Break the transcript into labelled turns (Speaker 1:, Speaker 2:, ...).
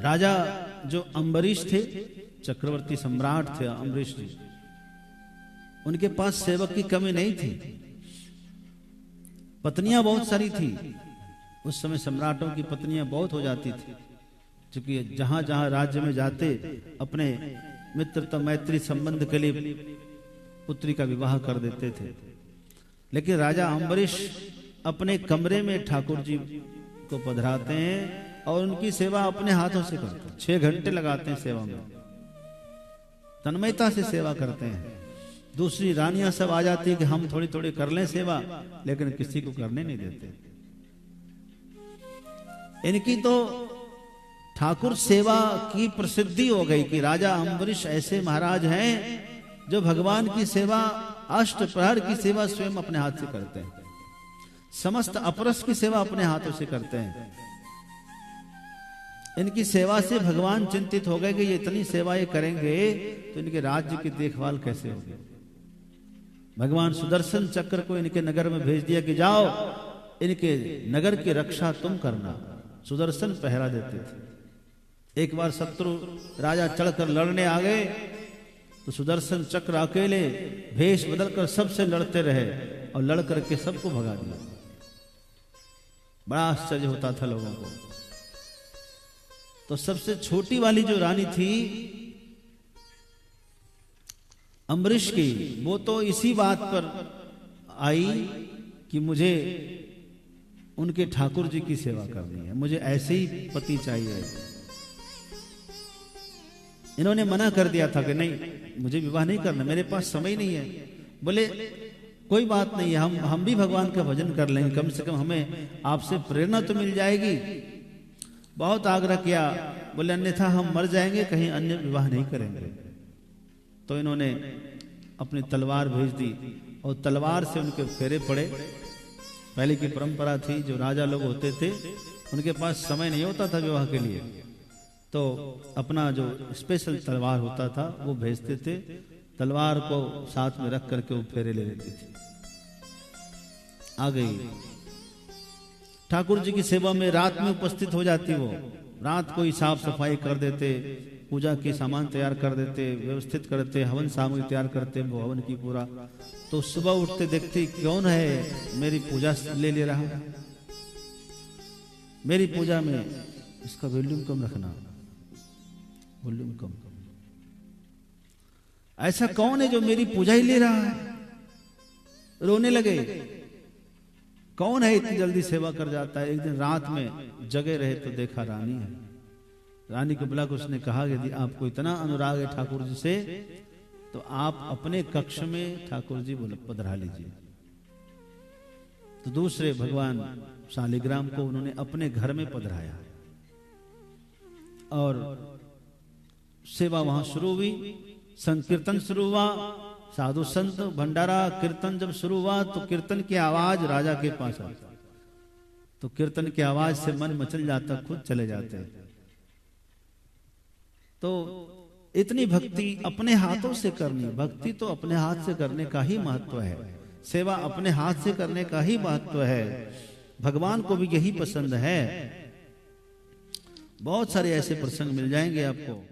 Speaker 1: राजा जो अम्बरीश थे, चक्रवर्ती सम्राट थे अम्बरीश जी, उनके पास सेवक की कमी नहीं थी। पत्नियां बहुत सारी थी। उस समय सम्राटों की पत्नियां बहुत हो जाती थी, क्योंकि जहां जहां राज्य में जाते अपने मित्रता मैत्री संबंध के लिए पुत्री का विवाह कर देते थे। लेकिन राजा अम्बरीश अपने कमरे में ठाकुर जी को पधराते हैं और उनकी सेवा अपने हाथों से करते हैं। 6 घंटे लगाते हैं सेवा में, तन्मयता से सेवा करते हैं। दूसरी रानियां सब आ जाती है कि हम थोड़ी थोड़ी कर लें सेवा, लेकिन किसी को करने नहीं देते। इनकी तो ठाकुर सेवा की प्रसिद्धि हो गई कि राजा अम्बरीश ऐसे महाराज हैं जो भगवान की सेवा, अष्ट प्रहर की सेवा स्वयं अपने हाथ से करते हैं, समस्त अपरस की सेवा अपने हाथों से करते हैं। इनकी सेवा से भगवान चिंतित हो गए कि ये इतनी सेवा ये करेंगे तो इनके राज्य की देखभाल कैसे होगी। भगवान सुदर्शन चक्र को इनके नगर में भेज दिया कि जाओ इनके नगर की रक्षा तुम करना। सुदर्शन पहरा देते थे। एक बार शत्रु राजा चढ़कर लड़ने आ गए तो सुदर्शन चक्र अकेले भेष बदलकर सबसे लड़ते रहे और लड़ करके सबको भगा दिया। बड़ा आश्चर्य होता था लोगों को। तो सबसे छोटी वाली जो रानी थी अम्बरीश की, वो तो इसी बात पर आई कि मुझे उनके ठाकुर जी की सेवा करनी है, मुझे ऐसे ही पति चाहिए। इन्होंने मना कर दिया था कि नहीं, मुझे विवाह नहीं करना, मेरे पास समय नहीं है। बोले कोई बात नहीं है, हम भी भगवान का भजन कर लेंगे, कम से कम हमें आपसे प्रेरणा तो मिल जाएगी। बहुत आग्रह किया, बोले अन्यथा हम मर जाएंगे, कहीं अन्य विवाह नहीं करेंगे। तो इन्होंने अपनी तलवार भेज दी और तलवार से उनके फेरे पड़े। पहले की परंपरा थी, जो राजा लोग होते थे उनके पास समय नहीं होता था विवाह के लिए, तो अपना जो स्पेशल तलवार होता था वो भेजते थे। तलवार को साथ में रख करके वो फेरे ले लेते थे। आ गई ठाकुर जी की सेवा में, रात में उपस्थित हो जाती वो। रात को ही साफ सफाई कर देते, पूजा के सामान तैयार कर देते, व्यवस्थित करते, हवन सामग्री तैयार करते, वो हवन की पूरा। तो सुबह उठते देखते कौन है मेरी पूजा ले रहा, मेरी पूजा में इसका वॉल्यूम कम रखना, वॉल्यूम कम। ऐसा कौन है जो मेरी पूजा ही ले रहा है। रोने लगे, कौन है इतनी जल्दी सेवा कर जाता है। एक दिन रात में जगे रहे तो देखा रानी है। रानी को बुला कर उसने कहा कि यदि आपको इतना अनुराग है ठाकुर जी से तो आप अपने कक्ष में ठाकुर जी पधरा लीजिए। तो दूसरे भगवान शालिग्राम को उन्होंने अपने घर में पधराया और सेवा वहां शुरू हुई। संकीर्तन शुरू हुआ, साधु संत भंडारा कीर्तन जब शुरू हुआ तो कीर्तन की आवाज राजा के पास आई। तो कीर्तन की आवाज से मन मचल जाता, खुद चले जाते। तो इतनी भक्ति अपने हाथों से करनी, भक्ति तो अपने हाथ से करने का ही महत्व है, सेवा अपने हाथ से करने का ही महत्व है। भगवान को भी यही पसंद है। बहुत सारे ऐसे प्रसंग मिल जाएंगे आपको।